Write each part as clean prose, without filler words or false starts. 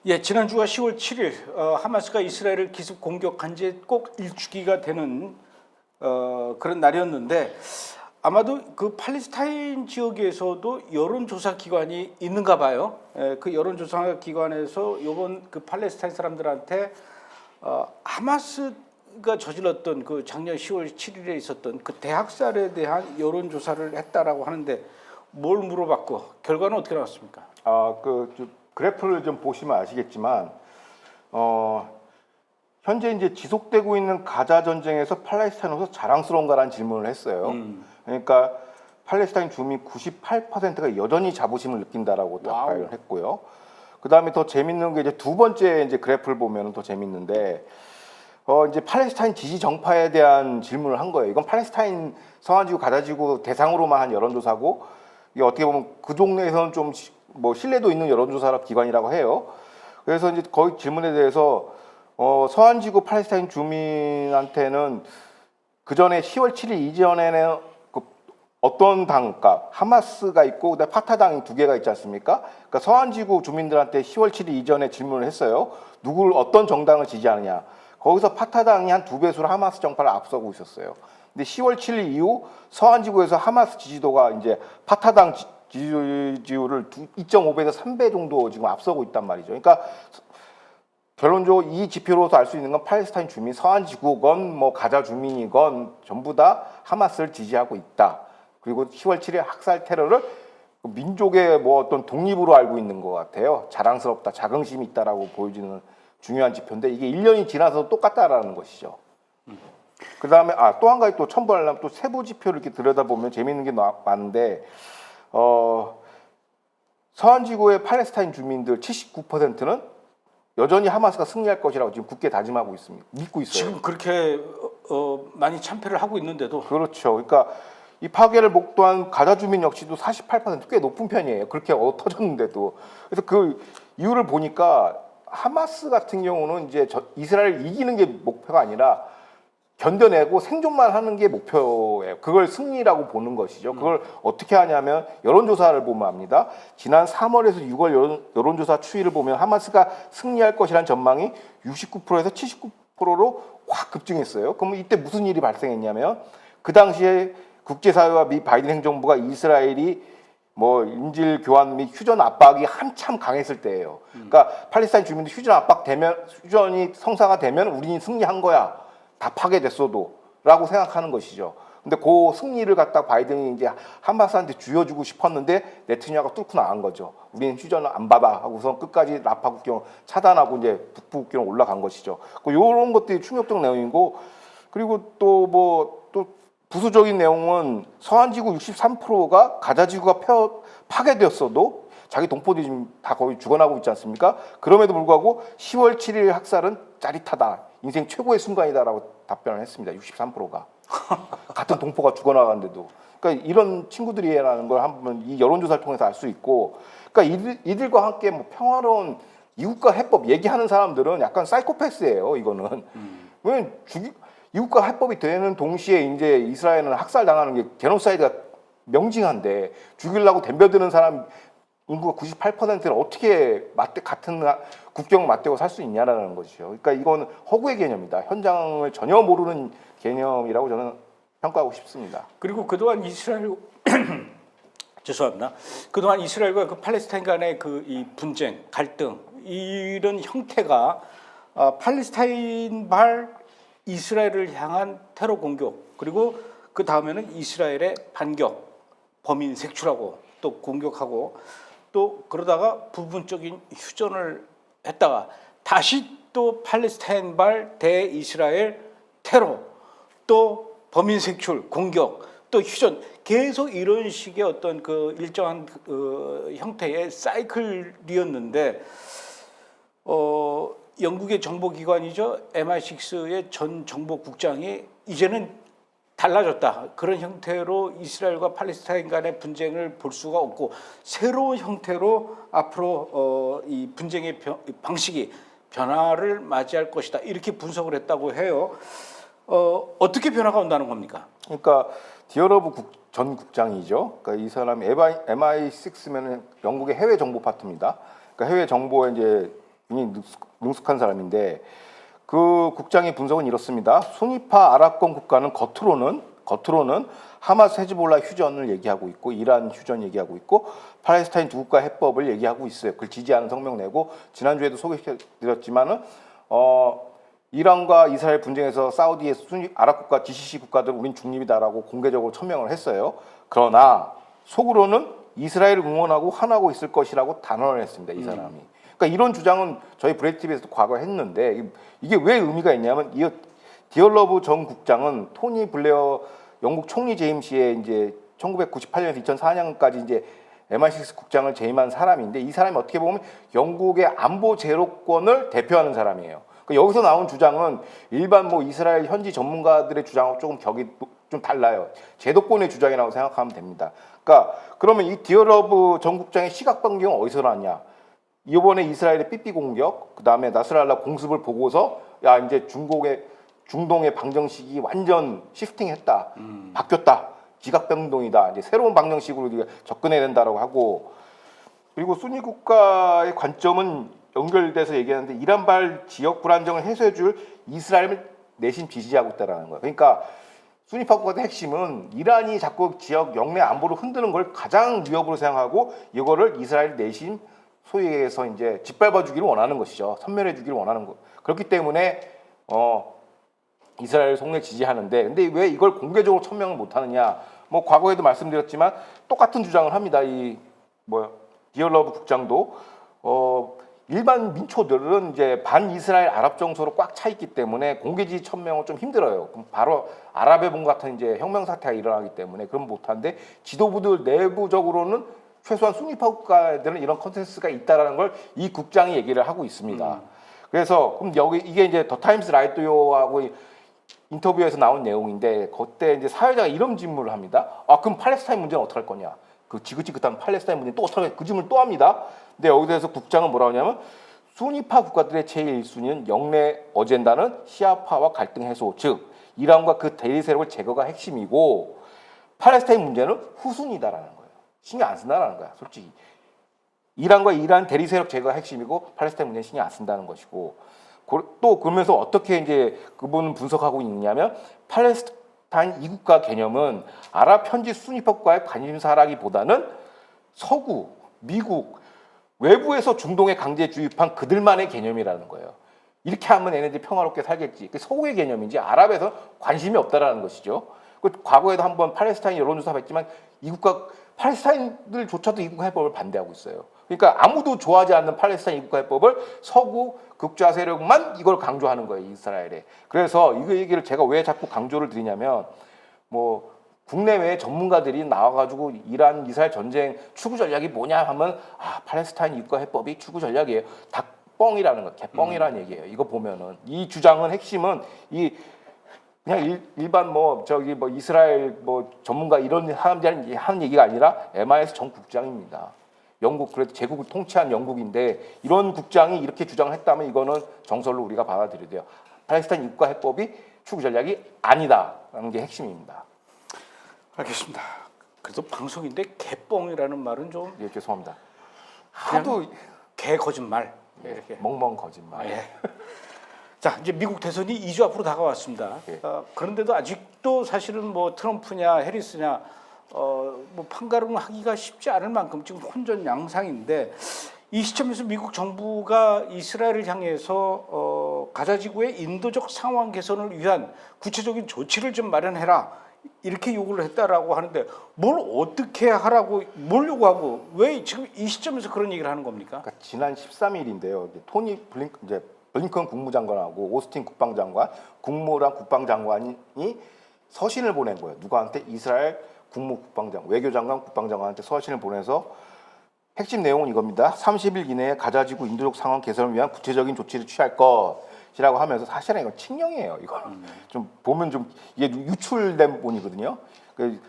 예, 지난주가 10월 7일 하마스가 이스라엘을 기습 공격한 지 꼭 일주기가 되는 그런 날이었는데 아마도 그 팔레스타인 지역에서도 여론조사 기관이 있는가 봐요. 그 여론조사 기관에서 이번 그 팔레스타인 사람들한테 하마스가 저질렀던 그 작년 10월 7일에 있었던 그 대학살에 대한 여론조사를 했다라고 하는데 뭘 물어봤고 결과는 어떻게 나왔습니까? 그래프를 좀 보시면 아시겠지만 현재 이제 지속되고 있는 가자 전쟁에서 팔레스타인으로서 자랑스러운가라는 질문을 했어요. 그러니까 팔레스타인 주민 98%가 여전히 자부심을 느낀다라고 답변을 했고요. 그 다음에 더 재밌는 게 이제 두 번째 이제 그래프를 보면 더 재밌는데 이제 팔레스타인 지지 정파에 대한 질문을 한 거예요. 이건 팔레스타인 서한지구 가자지구 대상으로만 한 여론조사고 이게 어떻게 보면 그 동네에서는 좀 뭐 신뢰도 있는 여론조사 기관이라고 해요. 그래서 이제 거의 질문에 대해서 서한지구 팔레스타인 주민한테는 그 전에 10월 7일 이전에는 어떤 당, 그러니까 하마스가 있고 그다음에 파타당이 두 개가 있지 않습니까? 그러니까 서한지구 주민들한테 10월 7일 이전에 질문을 했어요. 누구를 어떤 정당을 지지하느냐. 거기서 파타당이 한 2배수로 하마스 정파를 앞서고 있었어요. 근데 10월 7일 이후 서한지구에서 하마스 지지도가 이제 파타당 지지율을 2.5배에서 3배 정도 지금 앞서고 있단 말이죠. 그러니까 결론적으로 이 지표로서 알 수 있는 건 팔레스타인 주민, 서한지구건 뭐 가자 주민이건 전부 다 하마스를 지지하고 있다. 그리고 10월 7일 학살 테러를 민족의 뭐 어떤 독립으로 알고 있는 것 같아요. 자랑스럽다, 자긍심이 있다라고 보여지는 중요한 지표인데 이게 1년이 지나서 똑같다라는 것이죠. 그 다음에 또 한 가지 또 첨부하려면 또 세부 지표를 이렇게 들여다보면 재미있는 게 많은데 서한지구의 팔레스타인 주민들 79%는 여전히 하마스가 승리할 것이라고 지금 굳게 다짐하고 있습니다. 믿고 있어요. 지금 그렇게 많이 참패를 하고 있는데도 그렇죠. 그러니까 이 파괴를 목도한 가자 주민 역시도 48%꽤 높은 편이에요. 그렇게 터졌는데도. 그래서 그 이유를 보니까 하마스 같은 경우는 이제 이스라엘을 이기는 게 목표가 아니라 견뎌내고 생존만 하는 게 목표예요. 그걸 승리라고 보는 것이죠. 그걸 어떻게 하냐면 여론조사를 보면 압니다. 지난 3월에서 6월 여론조사 추이를 보면 하마스가 승리할 것이라는 전망이 69%에서 79%로 확 급증했어요. 그러면 이때 무슨 일이 발생했냐면 그 당시에 국제사회와 미 바이든 행정부가 이스라엘이 뭐 인질 교환 및 휴전 압박이 한참 강했을 때예요. 그러니까 팔레스타인 주민들 휴전이 성사가 되면 우리는 승리한 거야. 다 파괴됐어도 라고 생각하는 것이죠. 근데 그 승리를 갖다 바이든이 이제 하마스한테 쥐어주고 싶었는데 네타냐후가 뚫고 나간 거죠. 우리는 휴전을 안 받아 하고서 끝까지 라파 국경 차단하고 이제 북부 국경으로 올라간 것이죠. 이런 것들이 충격적 내용이고 그리고 또 부수적인 내용은 서한지구 63%가 가자지구가 파괴되었어도 자기 동포들이 지금 다 거의 죽어나고 있지 않습니까? 그럼에도 불구하고 10월 7일 학살은 짜릿하다. 인생 최고의 순간이다라고 답변을 했습니다. 63%가. 같은 동포가 죽어나갔는데도. 그러니까 이런 친구들이라는 걸 한번 이 여론조사를 통해서 알 수 있고 그러니까 이들과 함께 뭐 평화로운 이국가 해법 얘기하는 사람들은 약간 사이코패스예요. 이거는. 왜냐면 이국가 해법이 되는 동시에 이제 이스라엘은 학살당하는 게 제노사이드가 명징한데 죽이려고 덤벼드는 사람 인구가 98%를 어떻게 같은 국경 맞대고 살 수 있냐라는 것이죠. 그러니까 이건 허구의 개념이다. 현장을 전혀 모르는 개념이라고 저는 평가하고 싶습니다. 그리고 그동안 이스라엘 죄송합니다. 그동안 이스라엘과 그 팔레스타인 간의 그 이 분쟁, 갈등 이런 형태가 팔레스타인발 이스라엘을 향한 테러 공격 그리고 그 다음에는 이스라엘의 반격, 범인 색출하고 또 공격하고 또 그러다가 부분적인 휴전을 했다가 다시 또 팔레스타인발 대이스라엘 테러 또 범인 색출 공격 또 휴전 계속 이런 식의 어떤 그 일정한 형태의 사이클이었는데 영국의 정보기관이죠 MI6의 전 정보국장이 이제는 달라졌다. 그런 형태로 이스라엘과 팔레스타인 간의 분쟁을 볼 수가 없고 새로운 형태로 앞으로 이 분쟁의 방식이 변화를 맞이할 것이다. 이렇게 분석을 했다고 해요. 어떻게 변화가 온다는 겁니까? 그러니까 디어러브 전 국장이죠. 그러니까 이 사람이 MI6면은 영국의 해외 정보 파트입니다. 그러니까 해외 정보에 이제 굉장히 능숙한 사람인데 그 국장의 분석은 이렇습니다. 순위파 아랍권 국가는 겉으로는 하마스 헤즈볼라 휴전을 얘기하고 있고 이란 휴전 얘기하고 있고 팔레스타인 두 국가 해법을 얘기하고 있어요. 그걸 지지하는 성명 내고 지난주에도 소개해드렸지만은 이란과 이스라엘 분쟁에서 사우디의 순위 아랍 국가 GCC 국가들 우린 중립이다라고 공개적으로 천명을 했어요. 그러나 속으로는 이스라엘을 응원하고 환하고 있을 것이라고 단언을 했습니다. 이 사람이. 그러니까 이런 주장은 저희 브레이크TV에서도 과거에 했는데 이게 왜 의미가 있냐면 이 디얼러브 전 국장은 토니 블레어 영국 총리 재임시에 이제 1998년에서 2004년까지 이제 MI6 국장을 재임한 사람인데 이 사람이 어떻게 보면 영국의 안보 제로권을 대표하는 사람이에요. 그러니까 여기서 나온 주장은 일반 뭐 이스라엘 현지 전문가들의 주장하고 조금 격이 좀 달라요. 제도권의 주장이라고 생각하면 됩니다. 그러니까 그러면 이 디얼러브 전 국장의 시각 변경은 어디서 나왔냐? 이번에 이스라엘의 삐삐 공격, 그 다음에 나스랄라 공습을 보고서 야 이제 중동의 방정식이 완전 시프팅했다, 바뀌었다, 지각 변동이다, 이제 새로운 방정식으로 우리가 접근해야 된다라고 하고 그리고 순위 국가의 관점은 연결돼서 얘기하는데 이란발 지역 불안정을 해소해줄 이스라엘을 내심 지지하고 있다라는 거예요. 그러니까 순위파 국가의 핵심은 이란이 자꾸 지역 영내 안보를 흔드는 걸 가장 위협으로 생각하고 이거를 이스라엘 내심 소위 해서 이제 짓밟아주기를 원하는 것이죠. 섬멸해주기를 원하는 것. 그렇기 때문에 이스라엘 속내 지지하는데 근데 왜 이걸 공개적으로 천명을 못하느냐? 뭐 과거에도 말씀드렸지만 똑같은 주장을 합니다. 디얼러브 국장도 일반 민초들은 이제 반 이스라엘 아랍 정서로 꽉 차 있기 때문에 공개 지지 천명은 좀 힘들어요. 그럼 바로 아랍의 봄 같은 이제 혁명 사태가 일어나기 때문에 그럼 못하는데 지도부들 내부적으로는 최소한 순위파 국가들은 이런 컨센서스가 있다라는 걸 이 국장이 얘기를 하고 있습니다. 그래서 그럼 여기 이게 이제 더 타임스 라이트요하고 인터뷰에서 나온 내용인데 그때 이제 사회자가 이런 질문을 합니다. 아 그럼 팔레스타인 문제는 어떻게 할 거냐? 그 지긋지긋한 팔레스타인 문제 또 어떻게 그 질문을 또 합니다. 근데 여기서 국장은 뭐라고 하냐면 순위파 국가들의 제1순위는 영내 어젠다는 시아파와 갈등 해소, 즉 이란과 그 대리 세력을 제거가 핵심이고 팔레스타인 문제는 후순위다라는 거예요. 신경 안 쓴다라는 거야, 솔직히. 이란과 이란 대리 세력 제거가 핵심이고 팔레스타인 문제는 신경 안 쓴다는 것이고 또 그러면서 어떻게 이제 그분은 분석하고 있냐면 팔레스타인 이국가 개념은 아랍 현지 순위파 국가의 관심사라기보다는 서구, 미국, 외부에서 중동에 강제 주입한 그들만의 개념이라는 거예요. 이렇게 하면 얘네들이 평화롭게 살겠지. 그게 서구의 개념인지 아랍에서 관심이 없다라는 것이죠. 과거에도 한번 팔레스타인 여론조사 했지만 이국가 팔레스타인들조차도 이국가 해법을 반대하고 있어요. 그러니까 아무도 좋아하지 않는 팔레스타인 이국가 해법을 서구 극좌 세력만 이걸 강조하는 거예요, 이스라엘에. 그래서 이 얘기를 제가 왜 자꾸 강조를 드리냐면 뭐 국내외 전문가들이 나와가지고 이란 이스라엘 전쟁 추구 전략이 뭐냐 하면 팔레스타인 이국가 해법이 추구 전략이에요. 다 뻥이라는 거, 개뻥이라는 얘기예요. 이거 보면은 이 주장은 핵심은 이 그냥 일반 이스라엘 전문가 이런 사람들이 하는 얘기가 아니라 MIS 전 국장입니다. 영국 그래도 제국을 통치한 영국인데 이런 국장이 이렇게 주장을 했다면 이거는 정설로 우리가 받아들여야 돼요. 팔레스타인 이국가 해법이 추구 전략이 아니다라는 게 핵심입니다. 알겠습니다. 그래도 방송인데 개뻥이라는 말은 좀 예, 죄송합니다. 하도 개 거짓말 이렇게 멍멍 거짓말. 예. 자 이제 미국 대선이 2주 앞으로 다가왔습니다. 예. 그런데도 아직도 사실은 뭐 트럼프냐 해리스냐 뭐 판가름하기가 쉽지 않을 만큼 지금 혼전 양상인데 이 시점에서 미국 정부가 이스라엘을 향해서 가자 지구의 인도적 상황 개선을 위한 구체적인 조치를 좀 마련해라 이렇게 요구를 했다라고 하는데 뭘 어떻게 하라고 뭘 요구하고 왜 지금 이 시점에서 그런 얘기를 하는 겁니까? 그러니까 지난 13일인데요. 토니 블링컨 국무장관하고 오스틴 국방장관, 국무랑 국방장관이 서신을 보낸 거예요. 누구한테? 이스라엘 외교장관, 국방장관한테 서신을 보내서 핵심 내용은 이겁니다. 30일 이내에 가자지구 인도적 상황 개선을 위한 구체적인 조치를 취할 것이라고 하면서 사실은 이건 칙령이에요. 이거 좀 보면 좀 이게 유출된 부분이거든요.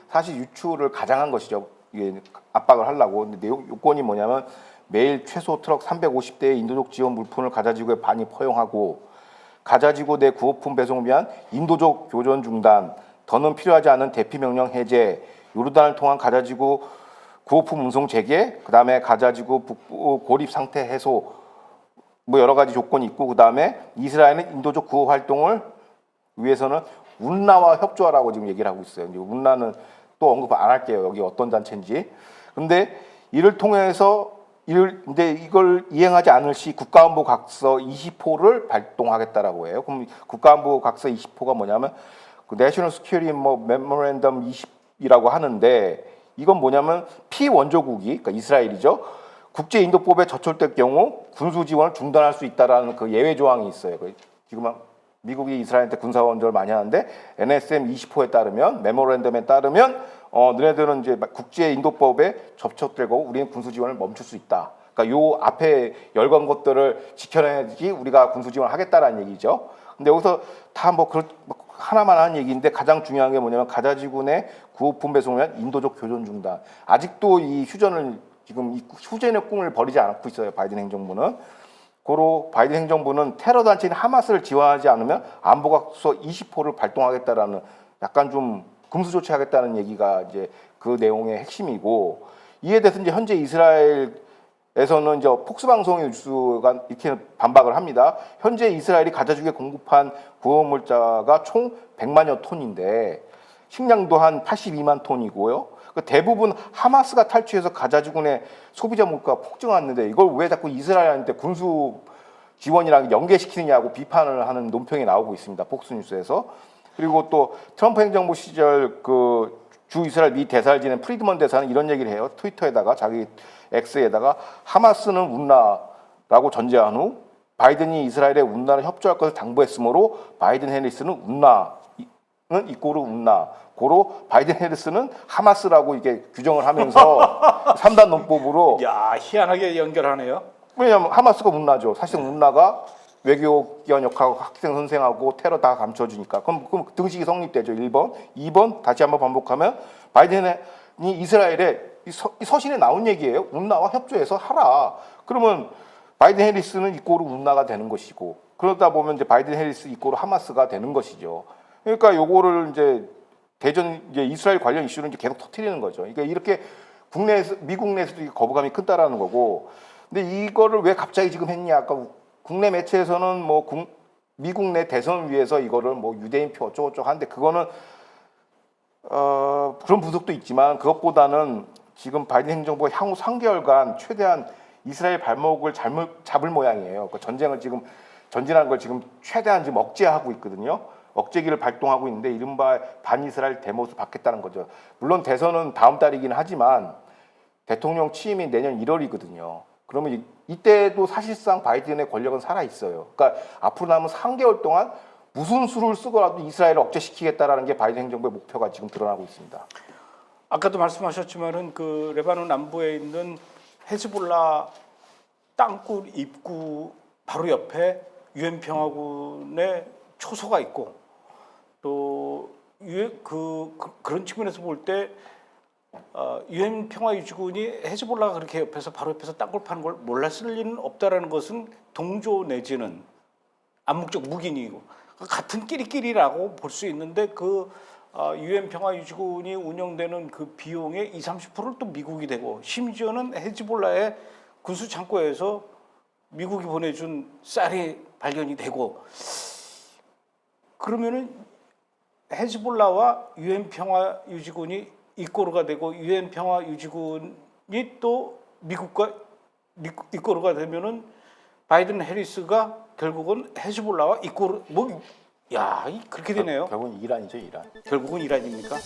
사실 유출을 가장한 것이죠. 이게 압박을 하려고. 근데 내용 요건이 뭐냐면 매일 최소 트럭 350대의 인도적 지원 물품을 가자지구에 반입 허용하고 가자지구 내 구호품 배송을 위한 인도적 교전 중단, 더는 필요하지 않은 대피 명령 해제, 요르단을 통한— 구호품 운송 재개, 그다음에 가자지구 북부 고립 상태 해소 뭐 여러 가지 조건이 있고 그다음에 이스라엘은 인도적 구호 활동을 위해서는 운나와 협조하라고 지금 얘기를 하고 있어요. 이제 운나는 또 언급 안 할게요. 여기 어떤 단체인지. 근데 이를 통해서 근데 이걸 이행하지 않을 시 국가안보 각서 20호를 발동하겠다라고 해요. 그럼 국가안보 각서 20호가 뭐냐면 그 내셔널 시큐리티 뭐 메모랜덤 20이라고 하는데 이건 뭐냐면 피원조국이 그러니까 이스라엘이죠. 국제 인도법에 저촉될 경우 군수 지원을 중단할 수 있다라는 그 예외 조항이 있어요. 지금 미국이 이스라엘한테 군사 원조를 많이 하는데 NSM 20호에 따르면 메모랜덤에 따르면 너네들은 이제 국제 인도법에 접촉되고 우리는 군수 지원을 멈출 수 있다. 그러니까 요 앞에 열건 것들을 지켜내야지 우리가 군수 지원을 하겠다라는 얘기죠. 근데 여기서 다 뭐 하나만 하는 얘기인데 가장 중요한 게 뭐냐면 가자지구 내 구호품 배송을 위한 인도적 교전 중단. 아직도 이 휴전을 지금 이 휴전의 꿈을 버리지 않고 있어요. 바이든 행정부는. 고로 바이든 행정부는 테러 단체인 하마스를 지원하지 않으면 안보각서 20호를 발동하겠다라는 약간 좀 금수 조치하겠다는 얘기가 이제 그 내용의 핵심이고 이에 대해서 이제 현재 이스라엘에서는 이제 폭스 방송의 뉴스가 이렇게 반박을 합니다. 현재 이스라엘이 가자지구에 공급한 구호물자가 총 100만여 톤인데 식량도 한 82만 톤이고요. 대부분 하마스가 탈취해서 가자지구 내 소비자 물가가 폭증했는데 이걸 왜 자꾸 이스라엘한테 군수 지원이랑 연계시키느냐고 비판을 하는 논평이 나오고 있습니다. 폭스뉴스에서. 그리고 또 트럼프 행정부 시절 그 주 이스라엘 미 대사를 지낸 프리드먼 대사는 이런 얘기를 해요. 트위터에다가 자기 X에다가 하마스는 운나라고 전제한 후 바이든이 이스라엘에 운나를 협조할 것을 당부했으므로 바이든 해리스는 운나는 이꼬르 운나 고로 바이든 해리스는 하마스라고 이게 규정을 하면서 3단 논법으로 야 희한하게 연결하네요. 왜냐하면 하마스가 운나죠. 사실 운나가 외교기관 역할하고 학생 선생하고 테러 다 감춰주니까 그럼 등식이 성립되죠. 1번 2번 다시 한번 반복하면 바이든이 이스라엘에 이 서신에 나온 얘기예요. 운나와 협조해서 하라. 그러면 바이든 해리스는 이꼬르 운나가 되는 것이고 그러다 보면 이제 바이든 해리스 이꼬르 하마스가 되는 것이죠. 그러니까 요거를 이제 대전 이제 이스라엘 관련 이슈는 이제 계속 터뜨리는 거죠. 그러니까 이렇게 국내에서 미국 내에서도 거부감이 큰다라는 거고. 근데 이거를 왜 갑자기 지금 했냐? 아까 국내 매체에서는 뭐 미국 내 대선을 위해서 이거를 뭐 유대인표 어쩌고저쩌고 하는데 그거는 그런 분석도 있지만 그것보다는 지금 바이든 행정부가 향후 3개월간 최대한 이스라엘 발목을 잡을 모양이에요. 그 전쟁을 지금 전진하는 걸 지금 최대한 지금 억제하고 있거든요. 억제기를 발동하고 있는데 이른바 반이스라엘 대못을 받겠다는 거죠. 물론 대선은 다음 달이긴 하지만 대통령 취임이 내년 1월이거든요. 그러면 이때도 사실상 바이든의 권력은 살아 있어요. 그러니까 앞으로 남은 3개월 동안 무슨 수를 쓰고라도 이스라엘을 억제시키겠다라는 게 바이든 행정부의 목표가 지금 드러나고 있습니다. 아까도 말씀하셨지만은 그 레바논 남부에 있는 헤즈볼라 땅굴 입구 바로 옆에 유엔 평화군의 초소가 있고 또 그런 측면에서 볼 때 유엔 평화유지군이 헤즈볼라가 그렇게 옆에서 바로 옆에서 땅굴 파는 걸 몰랐을 리는 없다라는 것은 동조 내지는 암묵적 묵인이고 같은 끼리끼리라고 볼 수 있는데 그 유엔 평화유지군이 운영되는 그 비용의 20-30%를 또 미국이 되고 심지어는 헤즈볼라의 군수 창고에서 미국이 보내준 쌀이 발견이 되고 그러면은 헤즈볼라와 유엔 평화유지군이 이꼬르가 되고 유엔 평화유지군이 또 미국과 이꼬르가 되면은 바이든 해리스가 결국은 헤즈볼라와 이꼬르 그렇게 되네요. 결국은 이란이죠, 이란. 결국은 이란입니까?